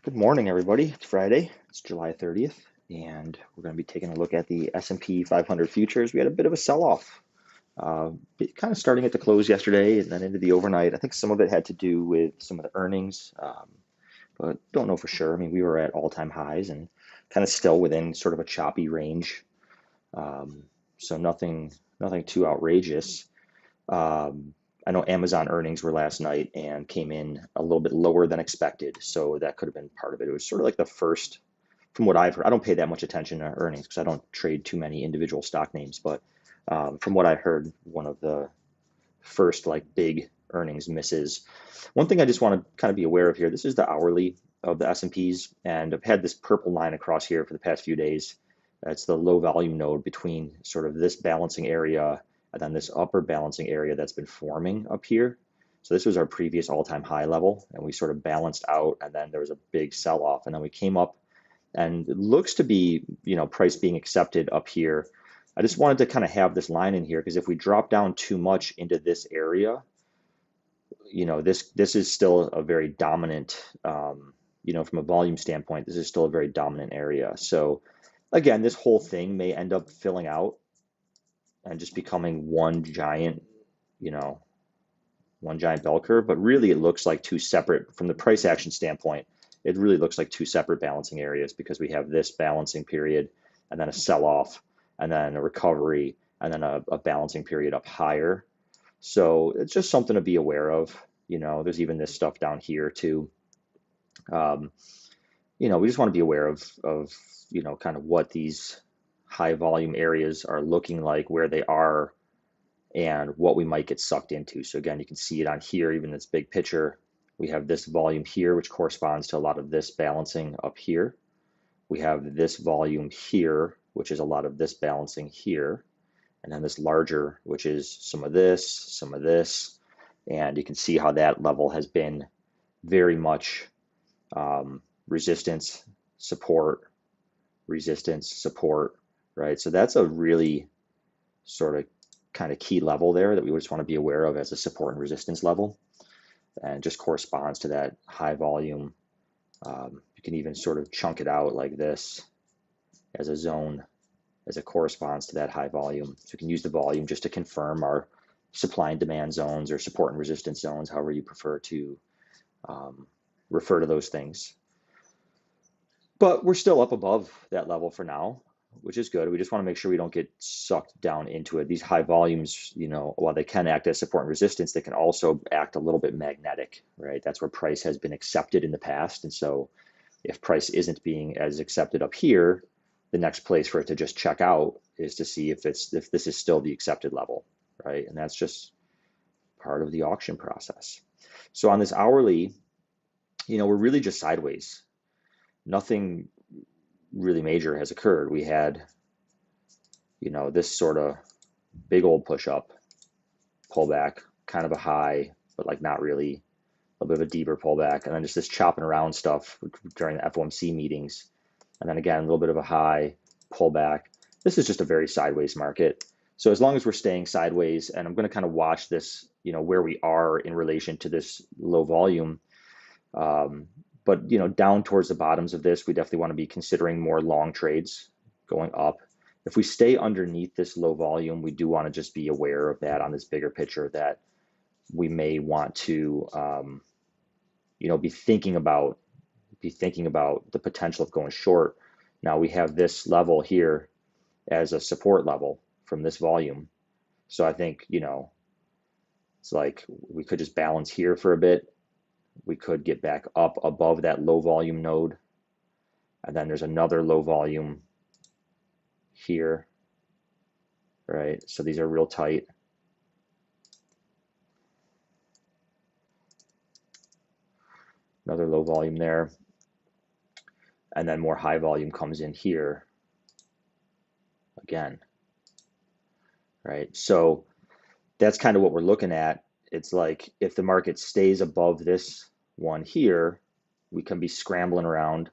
Good morning, everybody. It's Friday. It's July 30th, and we're going to be taking a look at the S&P 500 futures. We had a bit of a sell-off, kind of starting at the close yesterday and then into the overnight. I think some of it had to do with some of the earnings, but don't know for sure. I mean, we were at all-time highs and kind of still within sort of a choppy range, um, so nothing too outrageous. Um, I know Amazon earnings were last night and came in a little bit lower than expected, so that could have been part of it. It was sort of like the first, from what I've heard, I don't pay that much attention to earnings because I don't trade too many individual stock names, but from what I heard, one of the first like big earnings misses. One thing I just want to kind of be aware of here, this is the hourly of the S&Ps, and I've had this purple line across here for the past few days. That's the low volume node between sort of this balancing area and then this upper balancing area that's been forming up here. So this was our previous all-time high level, and we sort of balanced out, and then there was a big sell-off, and then we came up, and it looks to be, price being accepted up here. I just wanted to kind of have this line in here because if we drop down too much into this area, this is still a very dominant, from a volume standpoint, this is still a very dominant area. So again, this whole thing may end up filling out and just becoming you know, one giant bell curve, but really it looks like two separate, from the price action standpoint, it really looks like two separate balancing areas because we have this balancing period and then a sell-off and then a recovery and then a balancing period up higher. So it's just something to be aware of. There's even this stuff down here too. Um, we just want to be aware of kind of what these high volume areas are looking like, where they are, and what we might get sucked into. So again, you can see it on here, even this big picture. We have this volume here, which corresponds to a lot of this balancing up here. We have this volume here, which is a lot of this balancing here. And then this larger, which is some of this. And you can see how that level has been very much resistance, support, resistance, support, right? So that's a really sort of kind of key level there that we just want to be aware of as a support and resistance level, and just corresponds to that high volume. You can even sort of chunk it out like this as a zone, as it corresponds to that high volume. So we can use the volume just to confirm our supply and demand zones or support and resistance zones, however you prefer to refer to those things. But we're still up above that level for now, which is good. We just want to make sure we don't get sucked down into it. These high volumes, while they can act as support and resistance, they can also act a little bit magnetic, right? That's where price has been accepted in the past. And so if price isn't being as accepted up here, the next place for it to just check out is to see if this is still the accepted level, right? And that's just part of the auction process. So on this hourly, we're really just sideways. Nothing really major has occurred. We had, this sort of big old push up, pullback, kind of a high, but like not really, a bit of a deeper pullback, and then just this chopping around stuff during the FOMC meetings. And then again, a little bit of a high pullback. This is just a very sideways market. So as long as we're staying sideways, and I'm going to kind of watch this, where we are in relation to this low volume. But down towards the bottoms of this, we definitely want to be considering more long trades going up. If we stay underneath this low volume, we do want to just be aware of that on this bigger picture, that we may want to, be thinking about the potential of going short. Now we have this level here as a support level from this volume. So I think, it's like we could just balance here for a bit. We could get back up above that low volume node. And then there's another low volume here, right? So these are real tight. Another low volume there. And then more high volume comes in here again, right? So that's kind of what we're looking at. It's like if the market stays above this one here, we can be scrambling around.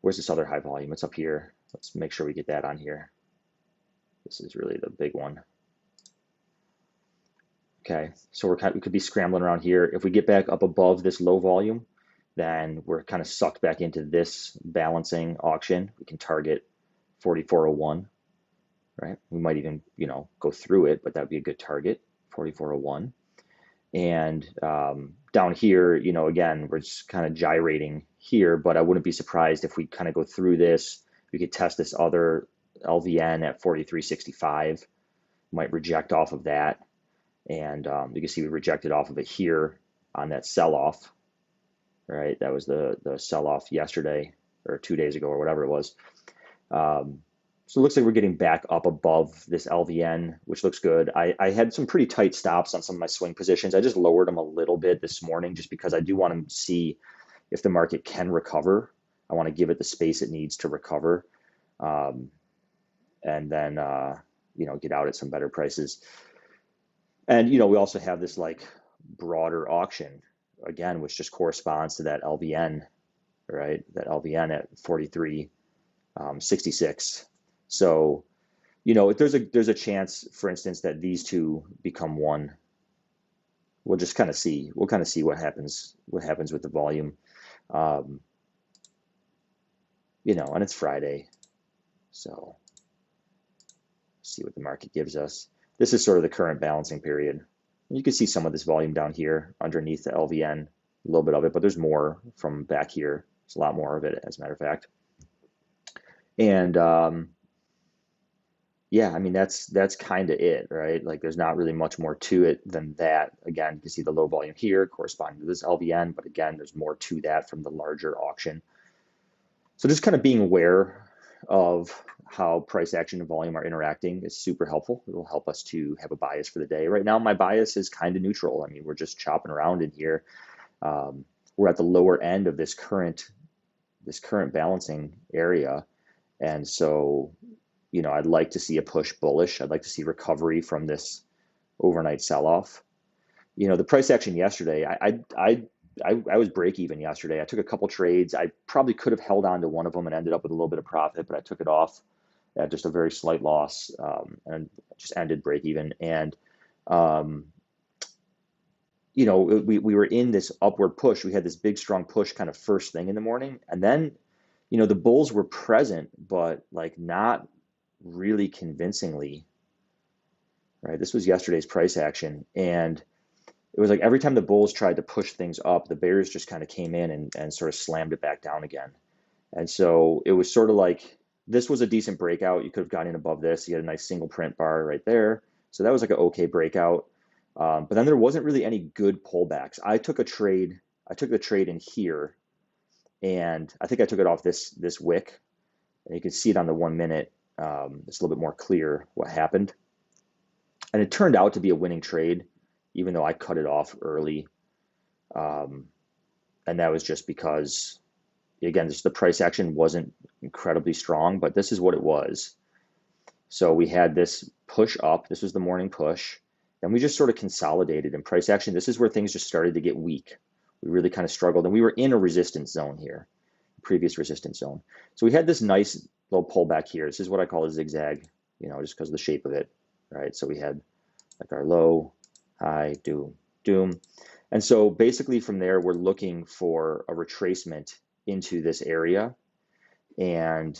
Where's this other high volume? It's up here. Let's make sure we get that on here. This is really the big one. Okay, so we could be scrambling around here. If we get back up above this low volume, then we're kind of sucked back into this balancing auction. We can target 4401, right? We might even, go through it, but that would be a good target, 4401. And down here, again, we're just kind of gyrating here, but I wouldn't be surprised if we kind of go through this. We could test this other LVN at 4365, might reject off of that. And you can see we rejected off of it here on that sell-off, right? That was the sell-off yesterday or 2 days ago or whatever it was. So it looks like we're getting back up above this LVN, which looks good. I had some pretty tight stops on some of my swing positions. I just lowered them a little bit this morning just because I do want to see if the market can recover. I want to give it the space it needs to recover. And then, get out at some better prices. And, we also have this like broader auction, again, which just corresponds to that LVN, right? That LVN at 43.66. So, if there's a chance, for instance, that these two become one. We'll just kind of see. We'll kind of see what happens with the volume. And it's Friday, so see what the market gives us. This is sort of the current balancing period. You can see some of this volume down here underneath the LVN, a little bit of it, but there's more from back here. There's a lot more of it, as a matter of fact. And yeah, I mean, that's kind of it, right? Like there's not really much more to it than that. Again, you can see the low volume here corresponding to this LVN, but again, there's more to that from the larger auction. So just kind of being aware of how price action and volume are interacting is super helpful. It will help us to have a bias for the day. Right now, my bias is kind of neutral. I mean, we're just chopping around in here. We're at the lower end of this current balancing area. And so, I'd like to see a push bullish. I'd like to see recovery from this overnight sell-off. The price action yesterday, I was break even yesterday. I took a couple trades. I probably could have held on to one of them and ended up with a little bit of profit, but I took it off at just a very slight loss and just ended break even. And we were in this upward push. We had this big strong push kind of first thing in the morning, and then the bulls were present, but like not really convincingly, right? This was yesterday's price action, and it was like every time the bulls tried to push things up, the bears just kind of came in and sort of slammed it back down again. And so it was sort of like, this was a decent breakout. You could have gotten in above this. You had a nice single print bar right there. So that was like an okay breakout. But then there wasn't really any good pullbacks. I took the trade in here, and I think I took it off this wick, and you can see it on the 1 minute. It's a little bit more clear what happened. And it turned out to be a winning trade, even though I cut it off early. And that was just because, again, the price action wasn't incredibly strong, but this is what it was. So we had this push up. This was the morning push. And we just sort of consolidated in price action. This is where things just started to get weak. We really kind of struggled. And we were in a resistance zone here, previous resistance zone. So we had this nice little pullback here. This is what I call a zigzag, just because of the shape of it, right? So we had like our low, high, doom. And so basically from there, we're looking for a retracement into this area. And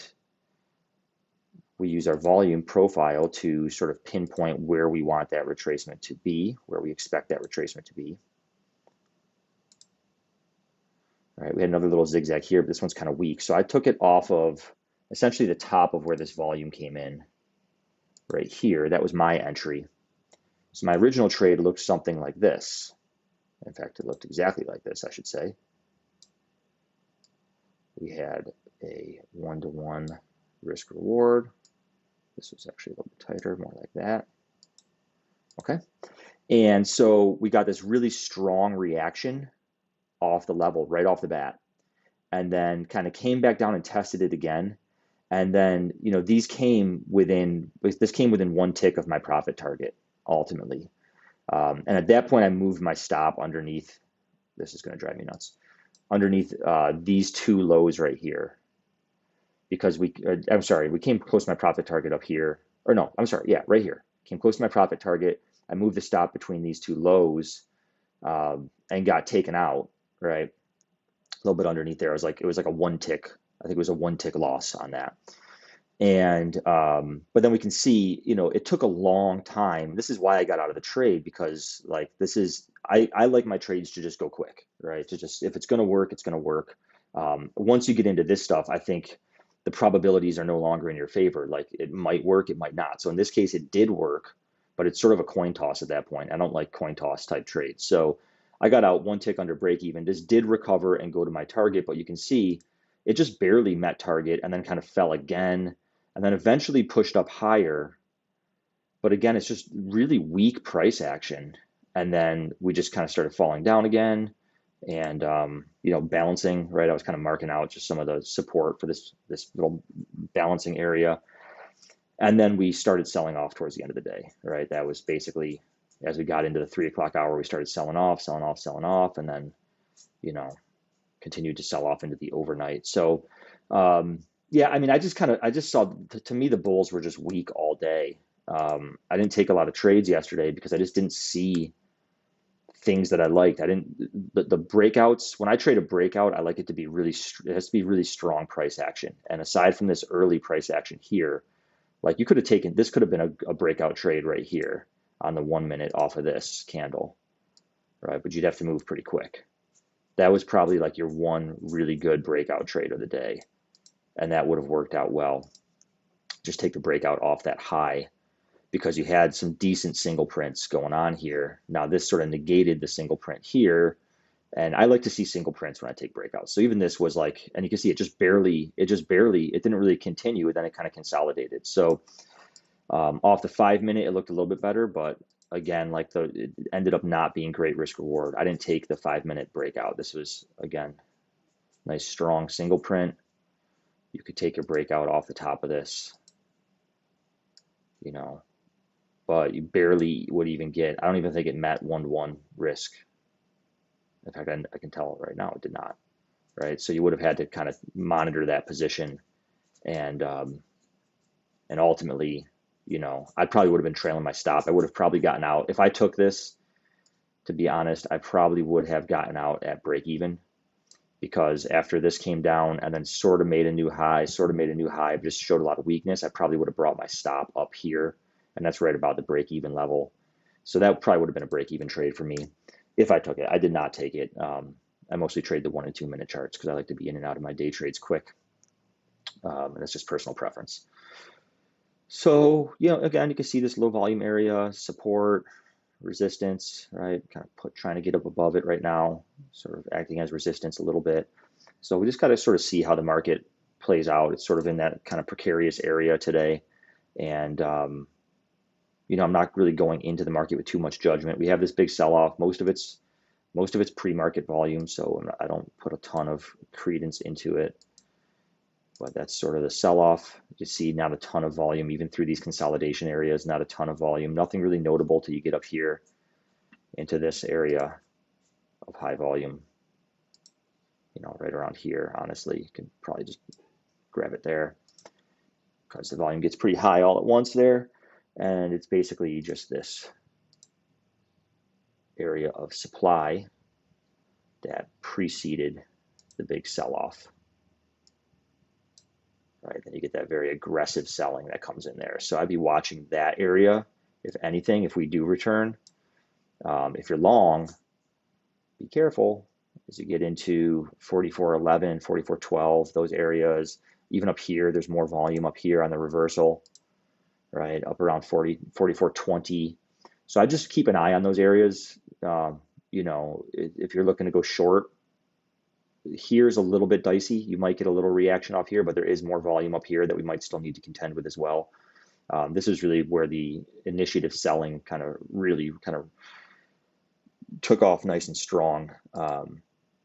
we use our volume profile to sort of pinpoint where we want that retracement to be, where we expect that retracement to be. All right, we had another little zigzag here, but this one's kind of weak. So I took it off of essentially the top of where this volume came in, right here. That was my entry. So my original trade looked something like this. In fact, it looked exactly like this, I should say. We had a 1-to-1 risk reward. This was actually a little bit tighter, more like that. Okay. And so we got this really strong reaction off the level right off the bat, and then kind of came back down and tested it again. And then, this came within 1 tick of my profit target ultimately. And at that point, I moved my stop underneath. This is going to drive me nuts. Underneath these two lows right here, because we came close to my profit target up here. Or no, I'm sorry, yeah, right here. Came close to my profit target. I moved the stop between these two lows and got taken out, right? little bit underneath there. It was like a one tick. I think it was a one tick loss on that. And but then we can see, it took a long time. This is why I got out of the trade, because like this is I like my trades to just go quick, right? To just, if it's going to work, it's going to work. Once you get into this stuff, I think the probabilities are no longer in your favor. Like it might work, it might not. So in this case, it did work, but it's sort of a coin toss at that point. I don't like coin toss type trades. So I got out one tick under break even. This did recover and go to my target, but you can see it just barely met target and then kind of fell again and then eventually pushed up higher. But again, it's just really weak price action. And then we just kind of started falling down again and, balancing, right? I was kind of marking out just some of the support for this little balancing area. And then we started selling off towards the end of the day, right? That was basically, as we got into the 3 o'clock hour, we started selling off, selling off, selling off, and then, continued to sell off into the overnight. So, yeah, I mean, I just saw, to me, the bulls were just weak all day. I didn't take a lot of trades yesterday because I just didn't see things that I liked. The breakouts, when I trade a breakout, I like it to be it has to be really strong price action. And aside from this early price action here, like you could have taken, this could have been a breakout trade right here on the 1 minute off of this candle, right? But you'd have to move pretty quick. That was probably like your one really good breakout trade of the day. And that would have worked out well. Just take the breakout off that high because you had some decent single prints going on here. Now this sort of negated the single print here. And I like to see single prints when I take breakouts. So even this was like, and you can see it didn't really continue. And then it kind of consolidated. So off the 5 minute, it looked a little bit better, but again, it ended up not being great risk reward. I didn't take the 5 minute breakout. This was, again, nice strong single print. You could take your breakout off the top of this, but you barely would even get, I don't even think it met 1-to-1 risk. In fact, I can tell right now it did not, right? So you would have had to kind of monitor that position and ultimately, I probably would have been trailing my stop. I would have probably gotten out. If I took this, to be honest, I probably would have gotten out at break even because after this came down and then sort of made a new high, just showed a lot of weakness, I probably would have brought my stop up here. And that's right about the break even level. So that probably would have been a break even trade for me if I took it. I did not take it. I mostly trade the 1 and 2 minute charts because I like to be in and out of my day trades quick. And that's just personal preference. So, again, you can see this low volume area, support, resistance, right? Kind of trying to get up above it right now, sort of acting as resistance a little bit. So we just got to sort of see how the market plays out. It's sort of in that kind of precarious area today. And, I'm not really going into the market with too much judgment. We have this big sell-off. Most of it's pre-market volume, so I don't put a ton of credence into it. But that's sort of the sell-off. You see not a ton of volume, even through these consolidation areas, not a ton of volume. Nothing really notable till you get up here into this area of high volume. Right around here, honestly. You can probably just grab it there because the volume gets pretty high all at once there. And it's basically just this area of supply that preceded the big sell-off. Right, then you get that very aggressive selling that comes in there. So I'd be watching that area, if anything, if we do return. If you're long, be careful as you get into 44.11, 44.12, those areas. Even up here, there's more volume up here on the reversal, right, up around 44.20. So I just keep an eye on those areas. If you're looking to go short, here's a little bit dicey. You might get a little reaction off here, but there is more volume up here that we might still need to contend with as well. This is really where the initiative selling kind of took off nice and strong.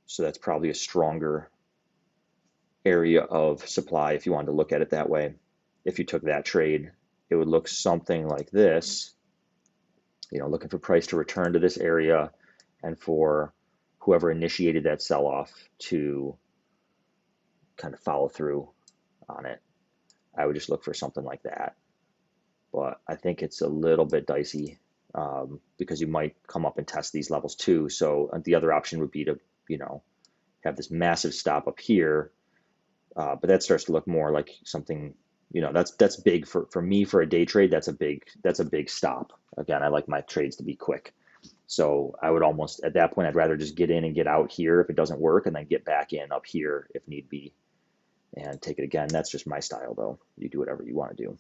So that's probably a stronger area of supply if you wanted to look at it that way. If you took that trade, it would look something like this, looking for price to return to this area and for whoever initiated that sell-off to kind of follow through on it. I would just look for something like that. But I think it's a little bit dicey because you might come up and test these levels too. So the other option would be to, have this massive stop up here, but that starts to look more like something, that's big for me for a day trade. That's a big stop. Again, I like my trades to be quick. So I would almost, at that point, I'd rather just get in and get out here if it doesn't work, and then get back in up here if need be and take it again. That's just my style, though. You do whatever you want to do.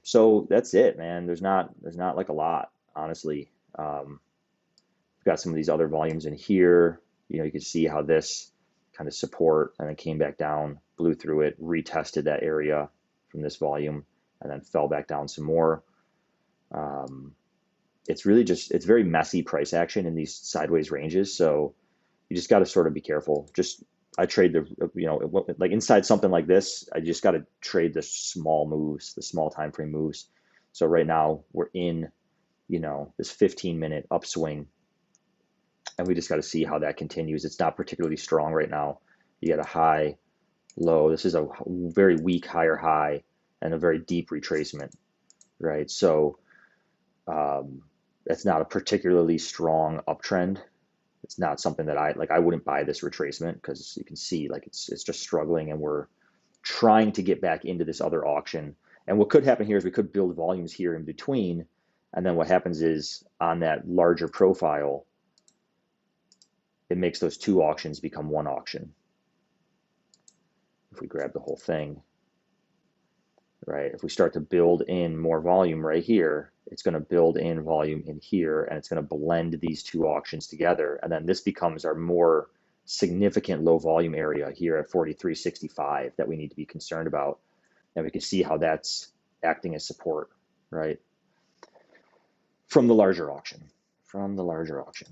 So that's it, man. There's not like a lot, honestly. We've got some of these other volumes in here. You can see how this kind of support and then came back down, blew through it, retested that area from this volume, and then fell back down some more. It's really it's very messy price action in these sideways ranges. So you just got to sort of be careful. I trade like inside something like this, I just got to trade the small moves, the small time frame moves. So right now we're in, this 15-minute upswing, and we just got to see how that continues. It's not particularly strong right now. You get a high, low. This is a very weak higher high and a very deep retracement, right? So that's not a particularly strong uptrend. It's not something that I wouldn't buy this retracement, because you can see like it's just struggling, and we're trying to get back into this other auction. And what could happen here is we could build volumes here in between, and then what happens is on that larger profile, it makes those two auctions become one auction. If we grab the whole thing, right? If we start to build in more volume right here, it's going to build in volume in here, and it's going to blend these two auctions together. And then this becomes our more significant low volume area here at 43.65 that we need to be concerned about. And we can see how that's acting as support, right? From the larger auction,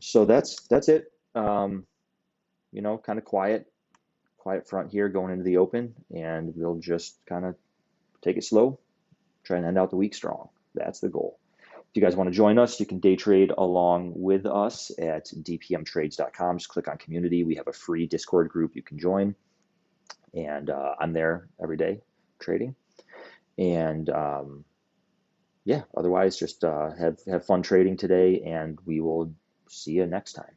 So that's it. Kind of quiet front here going into the open, and we'll just kind of take it slow, try and end out the week strong. That's the goal. If you guys want to join us, you can day trade along with us at dpmtrades.com. Just click on community. We have a free Discord group you can join, and I'm there every day trading. And yeah, otherwise just have fun trading today, and we will see you next time.